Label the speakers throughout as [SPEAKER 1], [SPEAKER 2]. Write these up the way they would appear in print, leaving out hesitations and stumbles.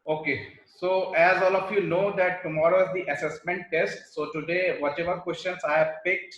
[SPEAKER 1] Okay, so as all of you know that tomorrow is the assessment test. So today, whatever questions I have picked,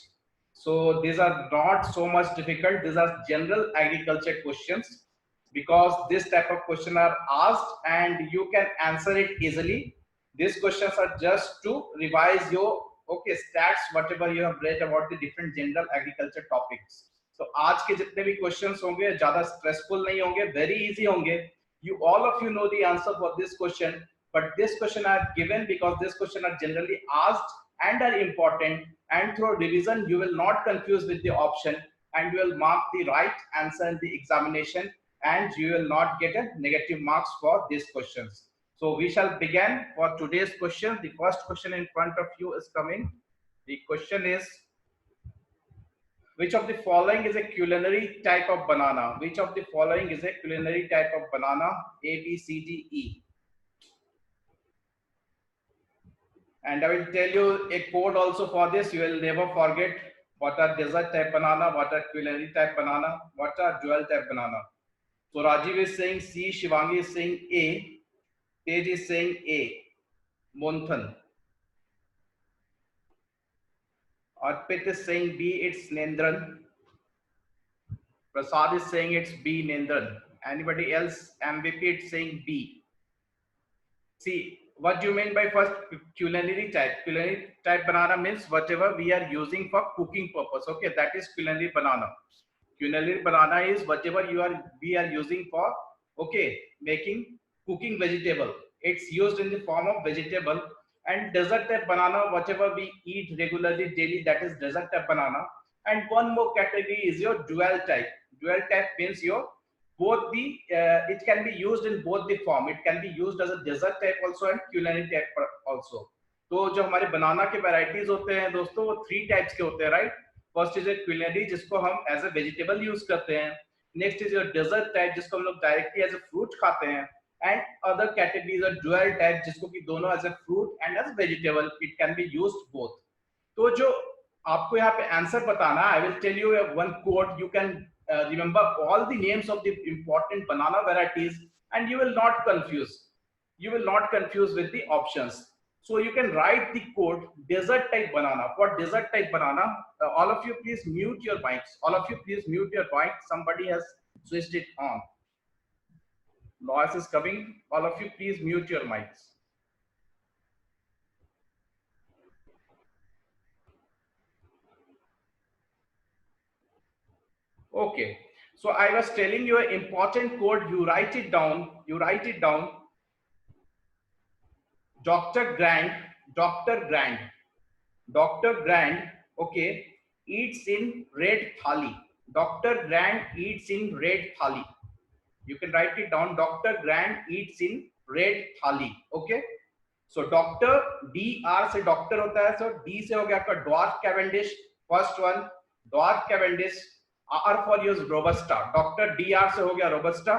[SPEAKER 1] so these are not so much difficult. These are general agriculture questions because this type of question are asked and you can answer it easily. These questions are just to revise your stats, whatever you have read about the different general agriculture topics. तो आज के जितने भी questions होंगे ज्यादा stressful नहीं होंगे, very easy होंगे. You all of you know the answer for this question, but this question I have given because this question are generally asked and are important, and through revision you will not confuse with the option and you will mark the right answer in the examination and you will not get a negative marks for these questions. So we shall begin for today's question. The first question in front of you is coming. The question is, which of the following is a culinary type of banana? Which of the following is a culinary type of banana? A, B, C, D, E. And I will tell you a code also for this. You will never forget what are desert type banana, what are culinary type banana, what are dual type banana. So Rajiv is saying C, Shivangi is saying A, Tej is saying A, Monthan. Arpit is saying B, it's Nendran. Prasad is saying it's B, Nendran. Anybody else? MVP it's saying B. See, what do you mean by first culinary type? Culinary type banana means whatever we are using for cooking purpose. Okay, that is culinary banana. Culinary banana is whatever we are using for making cooking vegetable. It's used in the form of vegetable. And desert type banana, whatever we eat regularly daily, that is desert type banana. And one more category is your dual type. Dual type means your both the it can be used in both the form. It can be used as a desert type also and culinary type also. तो जो हमारे बनाना के varieties होते हैं दोस्तों, वो three types के होते हैं, right. First is a culinary जिसको हम एज ए वेजिटेबल यूज करते हैं. Next is your dessert type जिसको हम लोग डायरेक्टली एज ए फ्रूट खाते हैं. And other categories are dual type जिसको कि दोनों as a fruit and as vegetable it can be used both. तो जो आपको यहाँ पे आंसर बताना, I will tell you one code. You can remember all the names of the important banana varieties and you will not confuse with the options. So you can write the code desert type banana. For desert type banana, all of you please mute your mics. All of you please mute your mic. Somebody has switched it on. Noise is coming. All of you please mute your mics. Okay, so I was telling you an important code. You write it down. Dr. Grant, okay, eats in red thali. Dr. Grant eats in red thali. You can write it down. Dr. Grant eats in red thali. Okay. So Dr. DR से doctor होता है. So D से हो गया आपका Dwarf Cavendish. First one, Dwarf Cavendish. R for use Robusta. Dr. DR से हो गया Robusta.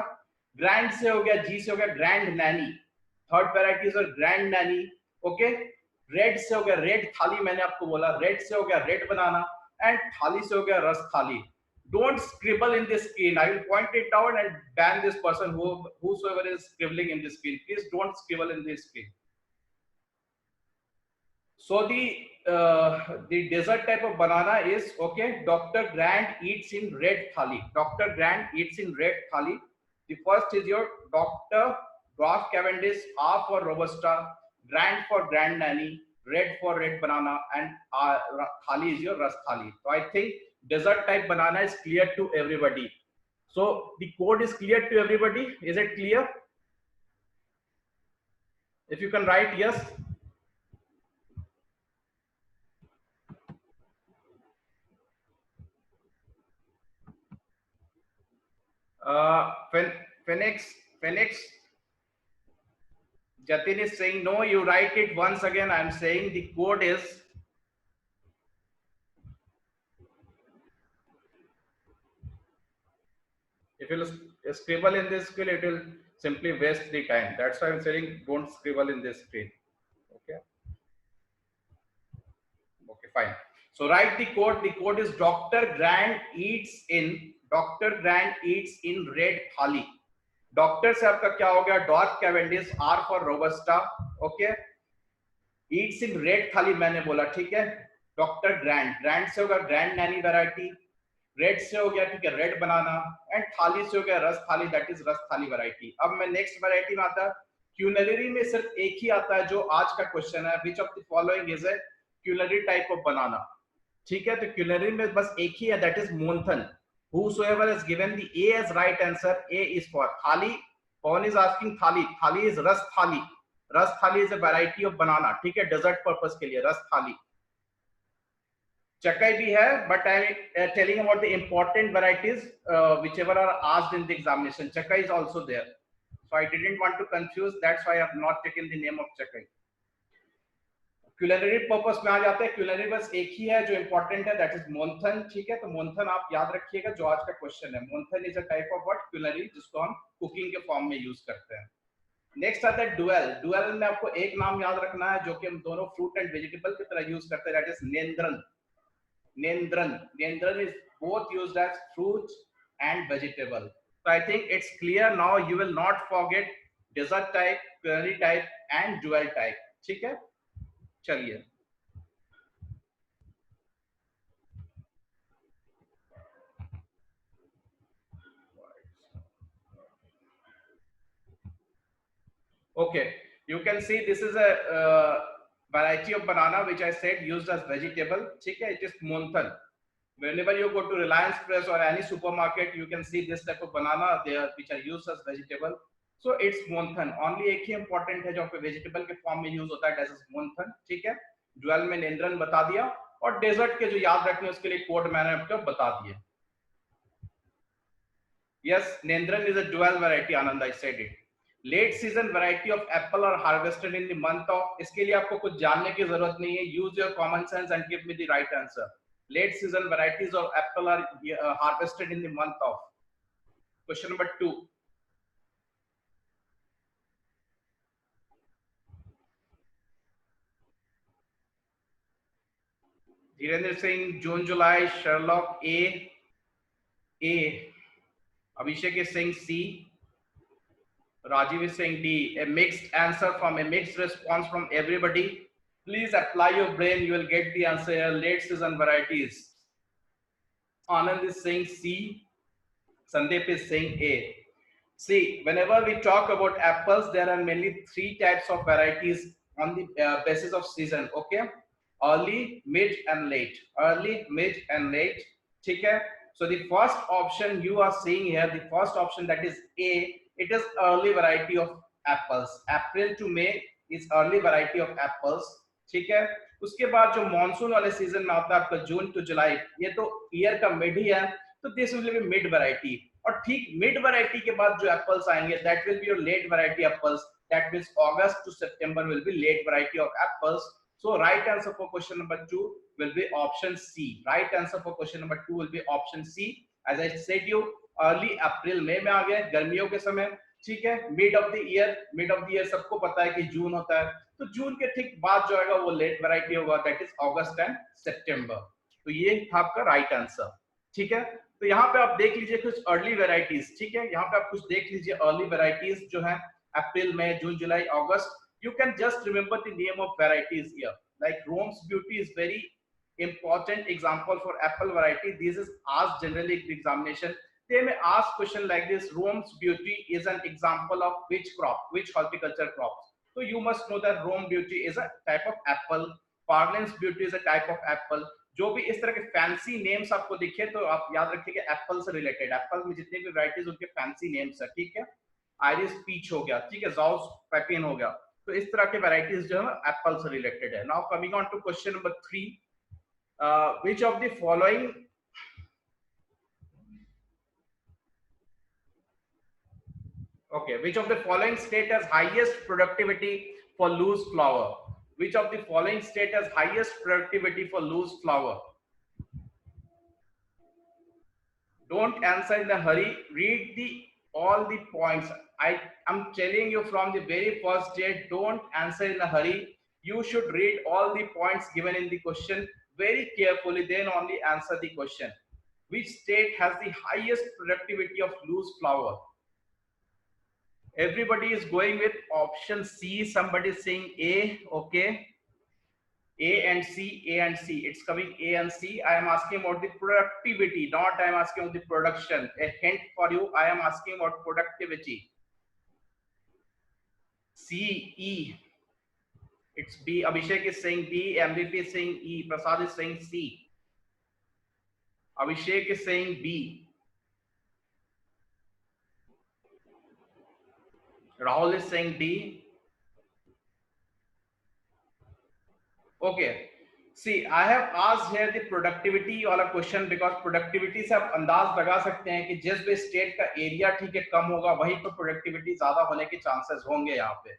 [SPEAKER 1] Grand से हो गया, G से हो गया Grand Nanny. Third variety is grand Naini. Okay. Red से हो गया रेड थाली, मैंने आपको बोला. रेड से हो गया रेड बनाना. एंड थाली से हो गया रस थाली. Don't scribble in the screen. I will point it out and ban this person whosoever is scribbling in the screen. Please don't scribble in the screen. So the dessert type of banana is okay. Dr. Grant eats in red thali. Dr. Grant eats in red thali. The first is your Dr. Dwarf Cavendish, R for Robusta, Grand for Grand Nanny, red for red banana, and thali is your ras thali. So I think dessert type banana is clear to everybody. So the code is clear to everybody. Is it clear? If you can write yes. Phoenix, Jatin is saying no. You write it once again. I am saying the code is if you scribble in this screen, it will simply waste the time. That's why I'm saying don't scribble in this screen. Okay. Okay, fine. So write the code. The code is Dr. Grant eats in red thali. Doctor से आपका क्या हो गया, dwarf Cavendish, R for Robusta, okay. Eats in red thali मैंने बोला, ठीक है। Doctor grand, grand से होगा ग्रैंड नैनी वैरायटी, रेड से हो गया, ठीक है, रेड बनाना, एंड थाली से हो गया रस थाली, दैट इज रस थाली वैरायटी। अब मैं नेक्स्ट वैरायटी में आता है, क्यूलरी में सिर्फ एक ही आता है जो आज का क्वेश्चन है, which of the following is a culinary type of banana, ठीक है। तो क्यूलरी में बस एक ही है, that is Monthan. Whosoever has given the A as right answer, A is for thali. Pawan is asking thali, thali is ras thali, ras thali is a variety of banana, ठीक है, डेजर्ट पर्पस के लिए रस थाली। चकाई भी है, but I am telling about the important varieties whichever are asked in the examination. Chakai is also there, so I didn't want to confuse, that's why I have not taken the name of chakai. Culinary purpose में आ जाते हैं, क्यूलरी बस एक ही है जो important है, दैट इज मोन्थन, ठीक है। तो मोन्थन आप याद रखिएगा जो आज का क्वेश्चन है। Monthan is a type of what, culinary, जिसको हम कुकिंग के फॉर्म में यूज करते हैं। नेक्स्ट आता है डुअल। डुअल में आपको एक नाम याद रखना है जो कि हम दोनों फ्रूट एंड वेजिटेबल की तरह यूज करते हैं, that is Nendran. Nendran, Nendran is both used as fruit and vegetable. So I think it's clear now, you will not forget dessert type, culinary type and dual type, ठीक है। चलिए okay, you can see this is a variety of banana which I said used as vegetable, ठीक है, it is monthan. Whenever you go to Reliance Fresh or any supermarket, you can see this type of banana there which are used as vegetable, so it's monthan। only एक ही important है जो पे vegetable के form में use होता है, that is monthan, ठीक है। dual में नेंद्रन बता दिया, और डेजर्ट के जो याद रखने उसके लिए कोड मैंने आपको बता दिया। yes, Nendran is a dual variety, Anand, I said it। Late season variety of apple are harvested in the month of, इसके लिए आपको कुछ जानने की जरूरत नहीं है, use your common sense and give me the right answer. Late season varieties of apple are harvested in the month of. Question number 2, Dhirendra Singh, June July, Sherlock A, Abhishek is saying C, Rajiv is saying D. A mixed answer from a mixed response from everybody. Please apply your brain, you will get the answer here. Late season varieties. Anand is saying C, Sandeep is saying A. See, whenever we talk about apples, there are mainly 3 types of varieties on the basis of season, okay? Early, mid and late. Early, mid and late, ठीक है। So the first option you are seeing here, the first option, that is A, it is early variety of apples। April to May is early variety of apples, ठीक है। उसके बाद जो monsoon वाले season में आता है आपका जून टू जुलाई, ये तो ईयर का मिड ही है, तो this will be mid variety. और ठीक मिड वैरायटी के बाद जो एप्पल्स आएंगे, that will be your late variety apples, that means August to September will be late variety of apples. So right answer for question number 2 will be option C। Right answer for question number 2 will be option C। As I said you, early April, May में आ गए गर्मियों के समय, ठीक है। Mid of the year, mid of the year सबको पता है कि जून होता है, तो जून के ठीक बाद जो आएगा वो लेट वैरायटी होगा, दैट इज अगस्त एंड सितंबर। तो ये था आपका राइट आंसर, ठीक है। तो यहाँ पे आप देख लीजिए कुछ अर्ली वेराइटीज, ठीक है। यहाँ पे आप कुछ देख लीजिए अर्ली वेराइटीज जो है अप्रैल, मई, जून, जुलाई, अगस्त। You can just remember the name of varieties here, like Rome's Beauty is very important example for apple variety. This is asked generally in the examination. They may ask question like this: Rome's Beauty is an example of which crop, which horticulture crops? So you must know that Rome Beauty is a type of apple, Parlin's Beauty is a type of apple। जो भी इस तरह के fancy names आपको दिखे तो आप याद रखिए कि एप्पल से रिलेटेड, एप्पल में जितने भी वैरायटीज उनके फैंसी नेम्स है, ठीक है। आयरिस पीच हो गया, ठीक है, जाउस पेपिन हो गया, तो इस तरह के वैरायटीज जो है एप्पल से रिलेटेड है। Now coming on to question number 3, which of the following which of the following state has highest productivity for loose flower? Which of the following state has highest productivity for loose flower? Don't answer in a hurry, read all the points. I am telling you from the very first day, don't answer in a hurry. You should read all the points given in the question very carefully, then only answer the question. Which state has the highest productivity of loose flower? Everybody is going with option C. Somebody is saying A. Okay. A and C, A and C. It's coming A and C. I am asking about the productivity, not I am asking about the production. A hint for you, I am asking about productivity. C, E. It's B. Abhishek is saying B. MVP is saying E. Prasad is saying C. Abhishek is saying B. Rahul is saying D. Okay. See, I have asked here the productivity वाला question because productivity से आप अंदाज लगा सकते हैं कि जिस भी स्टेट का एरिया ठीक है कम होगा वहीं पर प्रोडक्टिविटी ज्यादा होने के चांसेस होंगे यहाँ पे,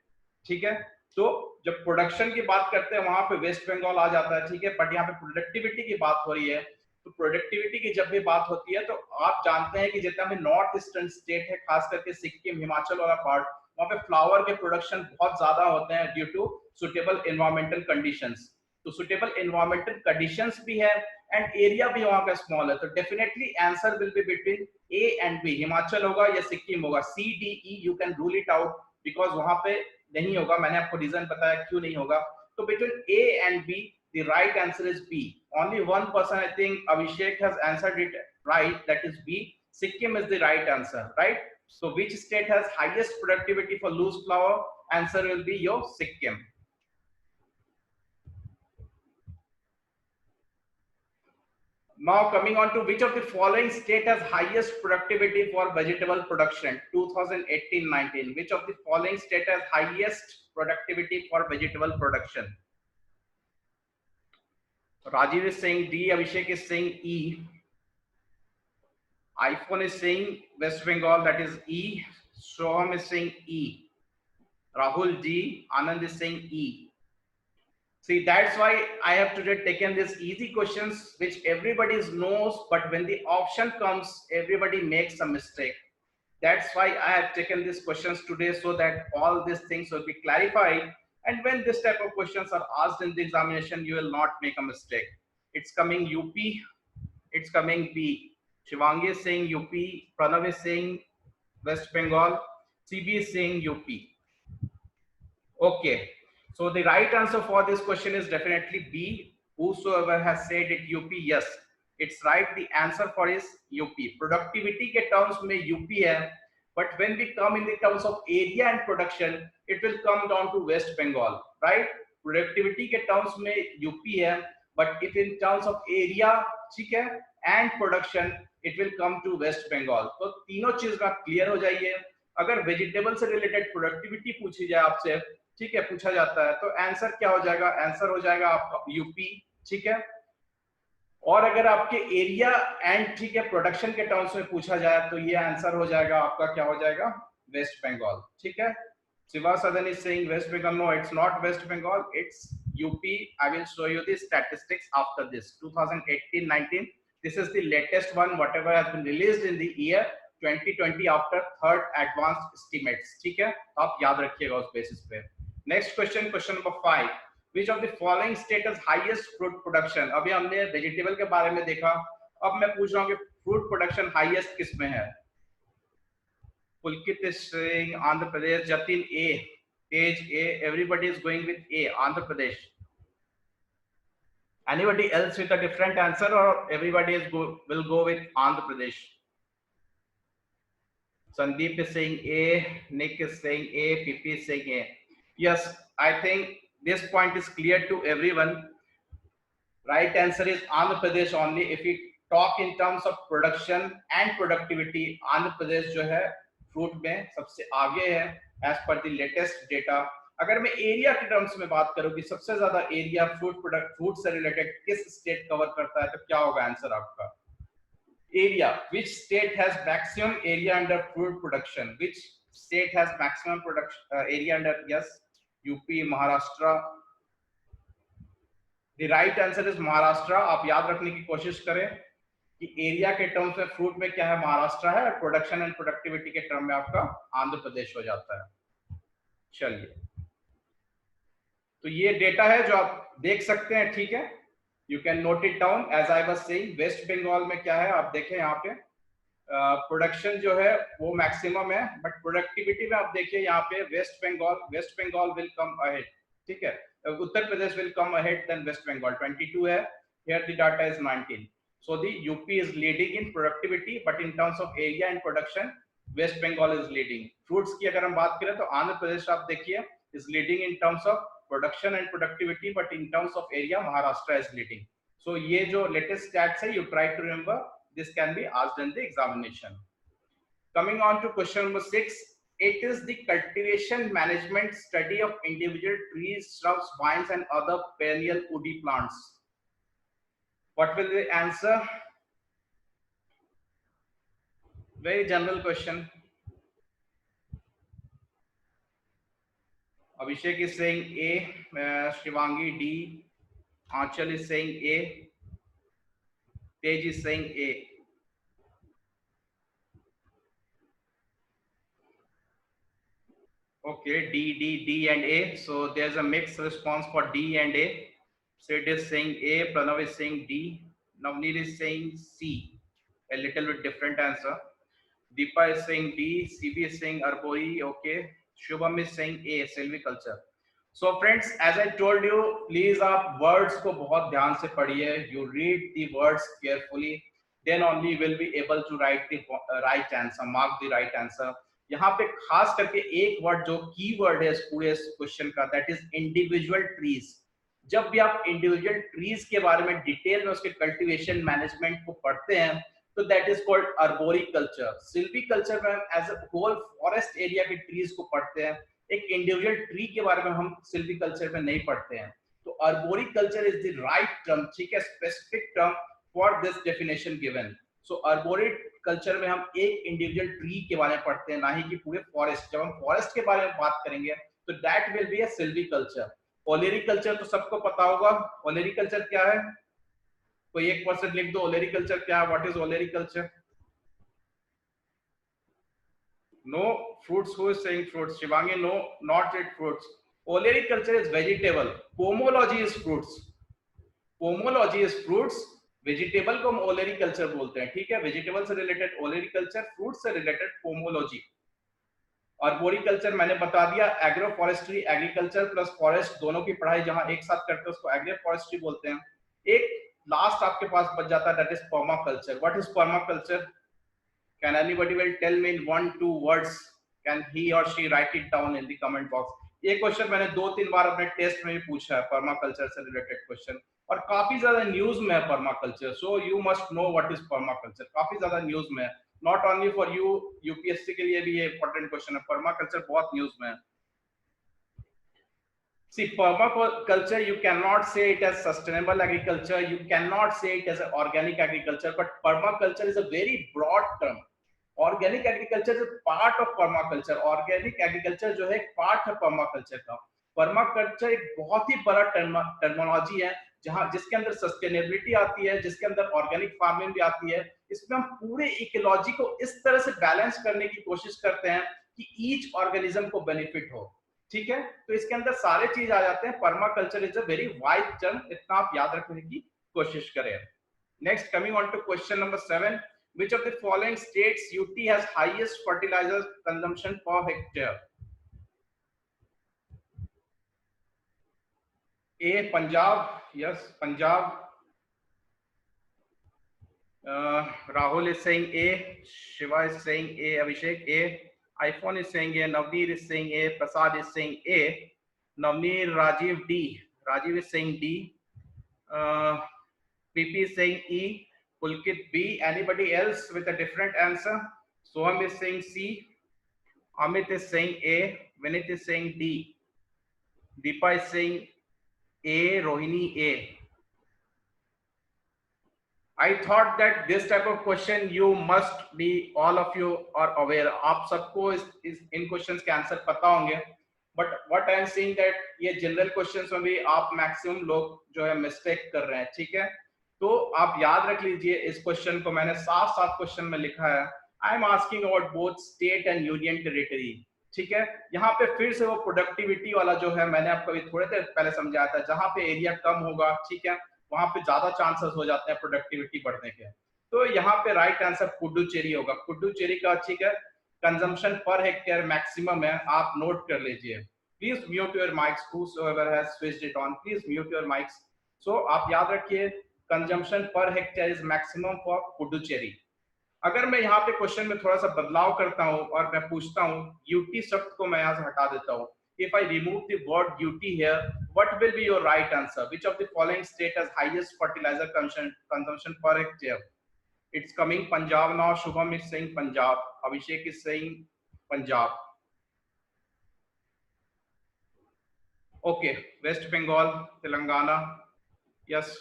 [SPEAKER 1] ठीक है। तो जब प्रोडक्शन की बात करते हैं वहां पे वेस्ट बंगाल आ जाता है, ठीक है, बट यहाँ पे प्रोडक्टिविटी की बात हो रही है। तो प्रोडक्टिविटी की जब भी बात होती है तो आप जानते हैं कि जितना भी नॉर्थ ईस्टर्न स्टेट है, खास करके सिक्किम हिमाचल वाला पार्ट, वहां पे फ्लावर के प्रोडक्शन बहुत ज्यादा होते हैं due to suitable environmental conditions. तो सुटेबल एनवायरमेंटल कंडीशंस भी है एंड एरिया भी वहां का स्मॉल है, तो definitely answer will be between A and B. Himachal होगा या सिक्किम होगा। C D E you can rule it out because वहां पे नहीं होगा, मैंने आपको रीजन बताया क्यों नहीं होगा। तो between A and B the right answer is B. Only one person, I think Abhishek, has answered it right, that is B. Sikkim is the right answer, right? So which state has highest productivity for loose flower? Answer will be your Sikkim. Now coming on to which of the following state has highest productivity for vegetable production 2018-19? Which of the following state has highest productivity for vegetable production? Rajiv is saying D, Abhishek is saying E, iPhone is saying West Bengal, that is E, Soham is saying E, Rahul D, Anand is saying E. See, that's why I have today taken these easy questions which everybody knows, but when the option comes, everybody makes a mistake. That's why I have taken these questions today, so that all these things will be clarified. And when this type of questions are asked in the examination, you will not make a mistake. It's coming UP, it's coming B. Shivangi is saying UP, Pranav is saying West Bengal, CB is saying UP. Okay, so the right answer for this question is definitely B. Whosoever has said it UP, yes, it's right. The answer for is UP. Productivity के terms में UP है, but when we come in the terms of area and production, it will come down to West Bengal, right? Productivity के terms में UP है, but if in terms of area, ठीक है, and production, it will come to West Bengal. तो तीनों चीज में clear हो जाइए। अगर वेजिटेबल से रिलेटेड प्रोडक्टिविटी पूछी जाए आपसे, ठीक है, पूछा जाता है, तो आंसर क्या हो जाएगा? आंसर हो जाएगा आपका यूपी, ठीक है। और अगर आपके एरिया एंड ठीक है प्रोडक्शन के टर्म्स में पूछा जाए तो ये आंसर हो जाएगा आपका, क्या हो जाएगा? वेस्ट बंगाल, ठीक है। Shiva Sadan is saying West Bengal. No, it's not West Bengal, it's UP. I will show you the statistics after this 2018-19. This is the latest one, whatever has been released in the year 2020 after third advanced estimates, ठीक है, आप याद रखिएगा उस basis पे। Next question, question number 5, which of the following state has highest fruit production? अभी हमने vegetable के बारे में देखा, अब मैं पूछ रहा हूँ कि फ्रूट प्रोडक्शन हाईएस्ट किस में है? Pulkit is saying Andhra Pradesh, Jatin A, Tej A, everybody is going with A, Andhra Pradesh. Anybody else with a different answer, or everybody is will go with Andhra Pradesh? Sandeep is saying A, Nick is saying A, PP is saying A. Yes, I think this point is clear to everyone. Right answer is Andhra Pradesh only. If we talk in terms of production and productivity, Andhra Pradesh जो है fruit में सबसे आगे है as per the latest data. अगर मैं area के terms में बात करूं कि सबसे ज्यादा एरिया फ्रूट से रिलेटेड किस स्टेट कवर करता है, तो क्या होगा आंसर आपका? Area, which state has maximum area under fruit production? Which state has maximum production area under? Yes, UP, Maharashtra. The right answer is Maharashtra. आप याद रखने की कोशिश करें कि एरिया के टर्म्स में फ्रूट में क्या है? महाराष्ट्र है, और प्रोडक्शन एंड प्रोडक्टिविटी के टर्म में आपका आंध्र प्रदेश हो जाता है। चलिए, तो ये डेटा है जो आप देख सकते हैं, ठीक है, you can note it down as I was saying. West Bengal में क्या है आप देखें यहाँ पे, प्रोडक्शन जो है वो मैक्सिमम है, बट प्रोडक्टिविटी में आप देखिए यहाँ पे West Bengal will come ahead, ठीक है, Uttar Pradesh will come ahead than West Bengal, 22 है, here the data is 19, so the UP is leading in productivity, but in terms of area and production West Bengal is leading. Fruits की अगर हम बात करें तो आंध्र प्रदेश आप देखिए is leading in terms of production and productivity, but in terms of area Maharashtra is leading. So ये जो latest stats है, you try to remember, this can be asked in the examination. Coming on to question number 6, it is the cultivation management study of individual trees, shrubs, vines and other perennial woody plants. What will the answer? Very general question. Abhishek is saying A, Shivangi D, Aanchal is saying A, Tej is saying A. Okay, D and A. So there's a mixed response for D and A. Sid is saying A, Pranav is saying D, Navneet is saying C. A little bit different answer. Deepa is saying D, CB is saying Arbori, okay. Shubham is saying A, silviculture. So friends, as I told you, please आप words को बहुत ध्यान से पढ़िए. You read the words carefully, then only you will be able to write the right answer, mark the right answer. यहाँ पे खास करके एक वर्ड जो की वर्ड है इस पूरे क्वेश्चन का, दैट इज इंडिविजुअल ट्रीज. जब भी आप इंडिविजुअल ट्रीज के बारे में डिटेल में उसके कल्टीवेशन मैनेजमेंट को पढ़ते हैं तो that is called arboriculture. Silviculture में as a whole forest area के ट्रीज को पढ़ते हैं, एक इंडिविजुअल ट्री के बारे में हम सिल्वीकल्चर में नहीं पढ़ते हैं. तो arboriculture is the right term, ठीक है, specific term for this definition given. So arboriculture में हम एक इंडिविजुअल ट्री के बारे में पढ़ते हैं, ना ही कि पूरे फॉरेस्ट. जब हम फॉरेस्ट के बारे में बात करेंगे तो that will be a silviculture. Olericulture तो सबको पता होगा. ओलेरिकल्चर क्या है? कोई एक पर्सन लिख दो, ओलेरिकल्चर क्या है? What is olericulture? No fruits. Who is saying fruits? Shivangi, no, not yet fruits. Olericulture is vegetable. Pomology is fruits. Pomology is fruits. Vegetable को हम ओलेरिकल्चर बोलते हैं, ठीक है. वेजिटेबल से रिलेटेड ओलेरिकल्चर, फ्रूट से रिलेटेड पोमोलॉजी. अर्बोरिकल्चर मैंने बता दिया, agro forestry, agriculture plus forest दोनों की पढ़ाई जहां एक साथ करते हैं उसको एग्रो फॉरेस्ट्री बोलते हैं. एक लास्ट आपके पास बच जाता है, that is permaculture. What is permaculture? Can anybody will tell me in 1-2 words? Can he or she write it down in the comment box? ये क्वेश्चन मैंने 2-3 बार अपने टेस्ट में भी पूछा है, पर्माकल्चर से रिलेटेड क्वेश्चन, और काफी ज्यादा न्यूज में है permaculture. So you must know what is permaculture. काफी ज्यादा न्यूज में है, not only for you, UPSC के लिए भी ये इंपॉर्टेंट क्वेश्चन है. पर्माकल्चर बहुत न्यूज में है. See, permaculture, you cannot say it as sustainable agriculture, you cannot say it as organic agriculture, but permaculture is a very broad term. Organic agriculture is part of permaculture. Organic agriculture जो है एक part है permaculture का. Permaculture एक बहुत ही बड़ा terminology है जहां जिसके अंदर सस्टेनेबिलिटी आती है, जिसके अंदर ऑर्गेनिक फार्मिंग भी आती है. इसमें हम पूरे इकोलॉजी को इस तरह से बैलेंस करने की कोशिश करते हैं कि ईच ऑर्गेनिज्म को बेनिफिट हो, ठीक है. तो इसके अंदर सारे चीज आ जाते हैं. Permaculture is a very wide term, इतना आप याद रखने की कोशिश करें. Next, coming on to question number 7, which of the following states UT has highest fertilizer consumption per hectare? A, Punjab. Yes, Punjab. Rahul is saying A, Shiva is saying A, Abhishek A, iPhone is saying A, Navneer is saying A, Prasad is saying A, Navneer, Rajiv D, Rajiv is saying D, PP is saying E, Pulkit B. Anybody else with a different answer? Soham is saying C, Amit is saying A, Vinit is saying D, Deepa is saying A, Rohini A. I thought that this type of question you must be, all of you are aware. आप सबको इन questions के answer पता होंगे, but what I am saying that ये general questions में भी आप maximum लोग जो है मिस्टेक कर रहे हैं, ठीक है. तो आप याद रख लीजिए इस क्वेश्चन को, मैंने साफ क्वेश्चन में लिखा है, I am asking about both state and union territory, ठीक है. यहाँ पे फिर से वो प्रोडक्टिविटी वाला जो है मैंने आपको अभी थोड़े देर पहले समझाया था, जहां पे एरिया कम होगा, ठीक है, वहां पे ज्यादा चांसेस हो जाते हैं प्रोडक्टिविटी बढ़ने के. तो यहाँ पे राइट आंसर पुडुचेरी होगा। पुडुचेरी का ठीक है कंजम्पशन पर हेक्टेयर मैक्सिमम है, आप नोट कर लीजिए। Please mute your mics, whosoever has switched it on, please mute your mics। So आप याद रखिए consumption per hectare is maximum for Puducherry. अगर मैं यहाँ पे क्वेश्चन में थोड़ा सा बदलाव करता हूँ और मैं पूछता हूँ यूटी शब्द को मैं यहाँ से हटा देता हूँ, if I remove the word UT here, what will be your right answer? Which of the following state has highest fertilizer consumption per hectare? It's coming Punjab now. Shubham is saying Punjab. Abhishek is saying Punjab. Okay, West Bengal, Telangana. Yes.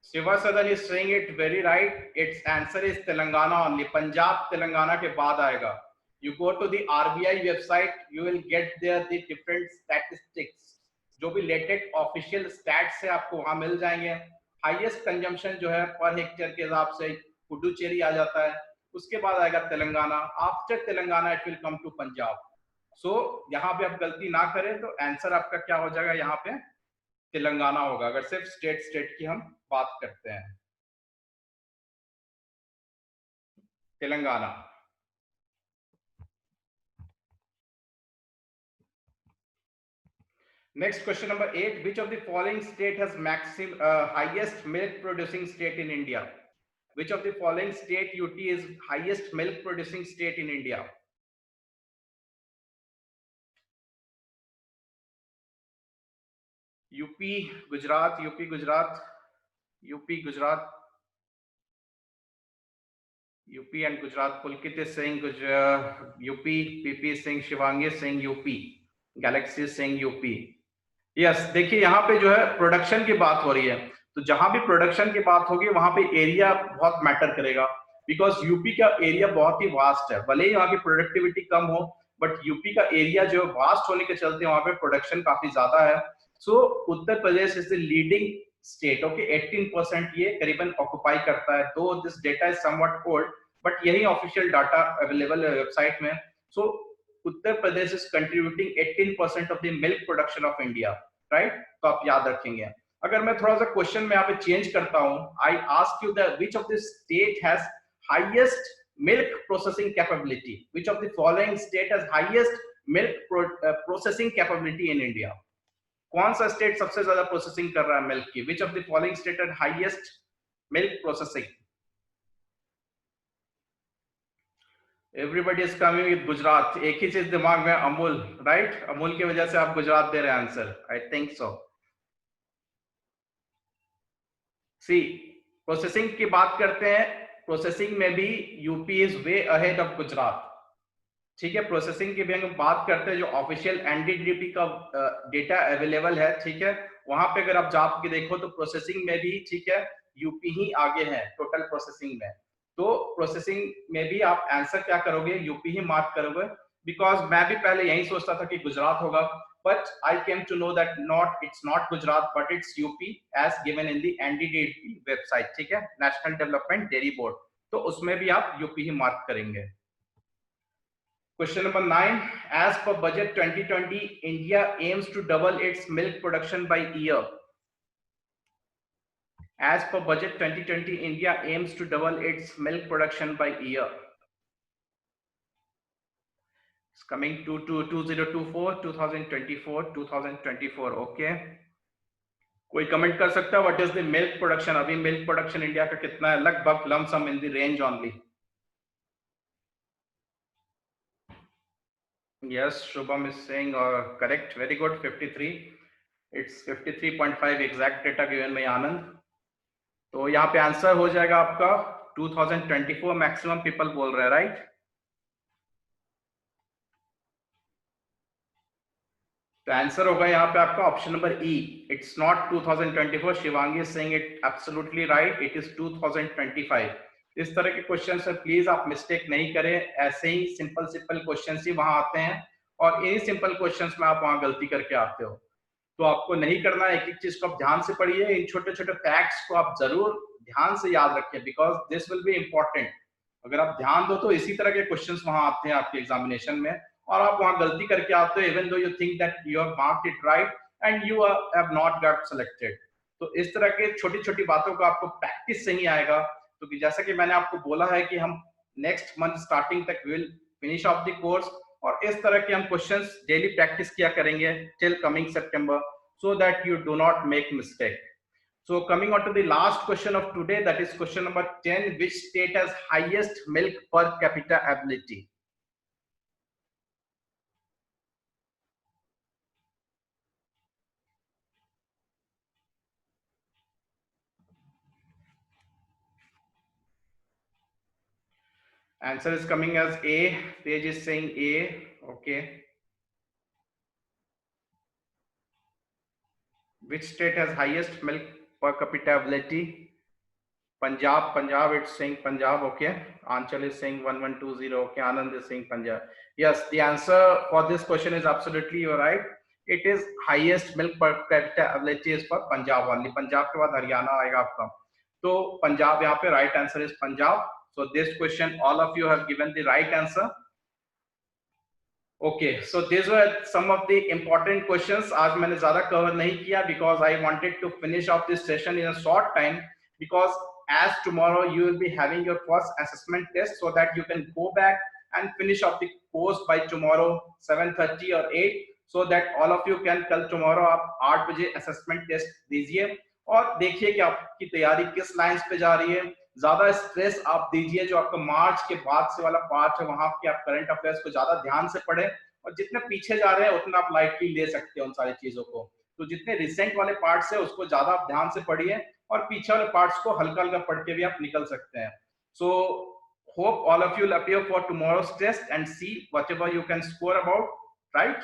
[SPEAKER 1] Shiva Sadan is saying it very right. Its answer is Telangana only. Punjab Telangana के बाद आएगा. You go to the RBI website, you will get there the different statistics. जो भी latest official stats है आपको वहां मिल जाएंगे। Highest consumption जो है पर हेक्टेयर के हिसाब से पुडुचेरी आ जाता है, उसके बाद आएगा Telangana, after Telangana it will come to Punjab. So यहाँ पे आप गलती ना करें तो आंसर आपका क्या हो जाएगा, यहाँ पे तेलंगाना होगा, अगर सिर्फ स्टेट की हम बात करते हैं। Telangana. Next question number 8, which of the following state has highest milk producing state in India? Which of the following state UT is highest milk producing state in India? UP, Gujarat, UP, Gujarat, UP, Gujarat, UP and Gujarat. Pulkit is saying UP, PP is saying, Shivangi is saying UP, Galaxy is saying UP. Yes देखिए यहाँ पे जो है production की बात हो रही है, तो जहां भी प्रोडक्शन की बात होगी वहां पे एरिया बहुत मैटर करेगा, बिकॉज यूपी का एरिया बहुत ही वास्ट है। भले ही यहाँ की प्रोडक्टिविटी कम हो, बट यूपी का एरिया जो वास्ट होने के चलते वहां पे प्रोडक्शन काफी ज्यादा है। So Uttar Pradesh is the leading state. Okay, 18% ये करीबन ऑक्युपाई करता है। Though this data is somewhat old, but यही ऑफिशियल डाटा अवेलेबल है वेबसाइट में। So Uttar Pradesh is contributing 18% of the milk production of India, right? तो आप याद रखेंगे। अगर मैं थोड़ा सा क्वेश्चन में यहाँ पे चेंज करता हूँ, I ask you the which of the state has highest milk processing capability? Which of the following state has highest milk processing capability in India? कौन सा स्टेट सबसे ज्यादा प्रोसेसिंग कर रहा है मिल्क की? Which of the following state has highest milk processing? Everybody is coming with Gujarat. एक ही चीज दिमाग में, अमूल, राइट? अमूल की वजह से आप गुजरात दे रहे हैं answer, I think so. See processing की बात करते हैं, प्रोसेसिंग में भी UP is way ahead of Gujarat. ठीक है, प्रोसेसिंग की भी हम बात करते हैं, जो ऑफिशियल एनडीडीपी का डेटा अवेलेबल है, ठीक है, वहां पे अगर आप जाके देखो तो प्रोसेसिंग में भी, ठीक है, यूपी ही आगे है टोटल प्रोसेसिंग में। तो प्रोसेसिंग में भी आप आंसर क्या करोगे, यूपी ही मार्क करोगे, बिकॉज मैं भी पहले यही सोचता था कि गुजरात होगा, but I came to know that it's not Gujarat but it's UP as given in the NDDP website, ठीक है, नेशनल डेवलपमेंट डेयरी बोर्ड। तो उसमें भी आप यूपी ही मार्क करेंगे। Question number 9, as per budget 2020 India aims to double its milk production by year. As per budget 2020 India aims to double its milk production by year. It's coming to 2024 2024 2024। okay, कोई comment कर सकता है what is the milk production? अभी milk production India का कितना है? लगभग lump sum in the range only. Yes, Shubham is saying correct, very good, 53, it's 53.5 exact data given by Anand. तो यहाँ पे आंसर हो जाएगा आपका 2024 मैक्सिमम पीपल बोल रहे हैं, राइट? तो आंसर होगा यहाँ पे आपका option number E, it's not 2024। Shivangi is saying it absolutely right, it is 2025। इस तरह के क्वेश्चन से प्लीज आप मिस्टेक नहीं करें, ऐसे ही सिंपल क्वेश्चन ही वहां आते हैं और इन्हीं सिंपल क्वेश्चंस में आप वहां गलती करके आते हो। तो आपको नहीं करना है, एक एक चीज को आप ध्यान से पढ़िए, इन छोटे छोटे फैक्ट्स को आप जरूर ध्यान से याद रखिए, because this will be important. अगर आप ध्यान दो तो इसी तरह के क्वेश्चंस वहां आते हैं आपके एग्जामिनेशन में, और आप वहां गलती करके आते हो, even though you think that you have marked it right and you have not got selected. तो इस तरह के छोटी छोटी बातों को आपको प्रैक्टिस से ही आएगा, तो जैसा कि मैंने आपको बोला है कि हम नेक्स्ट मंथ स्टार्टिंग तक will finish off the course, और इस तरह के हम क्वेश्चंस डेली प्रैक्टिस किया करेंगे till coming September, so that you do not make mistake. So coming on to the last question of today, that is question number 10, which state has highest milk per capita ability? Answer is coming as A. Tej is saying A. Okay. Which state has highest milk per capita ability? Punjab. Punjab, it's saying Punjab. Okay. Anchal is saying 1120. Okay. Anand is saying Punjab. Yes, the answer for this question is absolutely you're right. It is highest milk per capita ability is for Punjab only. Punjab के बाद हरियाणा आएगा आपका. तो पंजाब यहाँ पे right answer is Punjab. So this question all of you have given the right answer. Okay, so these were some of the important questions. आज मैंने ज़्यादा cover नहीं किया because I wanted to finish off this session in a short time, because as tomorrow you will be having your first assessment test, so that you can go back and finish off the course by tomorrow 7:30 or 8, so that all of you can कल tomorrow आप 8 बजे assessment test दीजिए और देखिए कि आपकी तैयारी किस लाइंस पे जा रही है. ज्यादा स्ट्रेस आप दीजिए, जो आपका मार्च के बाद से वाला पार्ट है वहां के आप करंट अफेयर्स को ज्यादा ध्यान से पढ़ें, और जितने पीछे जा रहे हैं उतना आप लाइटली ले सकते हैं उन सारी चीजों को. तो जितने रिसेंट वाले पार्ट्स है उसको ज्यादा आप ध्यान से पढ़िए, और पीछे वाले पार्ट्स को हल्का हल्का पढ़ के भी आप निकल सकते हैं. सो hope all of you will appear for tomorrow's test and see whatever you can score about, right?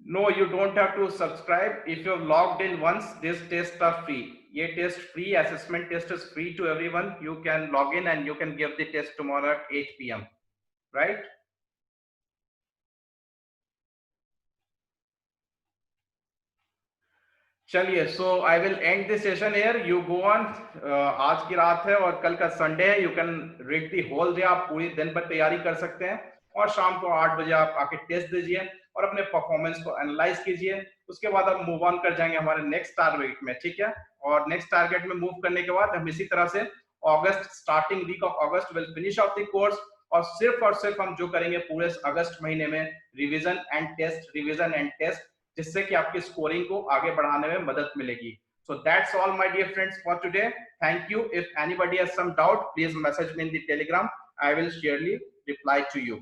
[SPEAKER 1] No, you don't have to subscribe. If you've logged in once, these tests are free. ये test free, assessment test is free to everyone. You can log in and you can give the test tomorrow at 8 p.m. Right? चलिए, so I will end this session here. You go on. आज की रात है और कल का Sunday है. You can read the whole day. आप पूरी दिन भर तैयारी कर सकते हैं और शाम को 8 बजे आप आके टेस्ट दीजिए और अपने परफॉर्मेंस को एनालाइज कीजिए. उसके बाद आप मूव ऑन कर जाएंगे हमारे नेक्स्ट टारगेट में, ठीक है? और नेक्स्ट टारगेट में मूव करने के बाद हम इसी तरह से अगस्त, starting week of August will finish off the course, और सिर्फ हम जो करेंगे पूरे अगस्त महीने में revision and test, revision and test, जिससे कि आपकी स्कोरिंग को आगे बढ़ाने में मदद मिलेगी. So that's all, my dear friends, for today. Thank you. If anybody has some doubt, please message me in the Telegram. I will surely reply to you.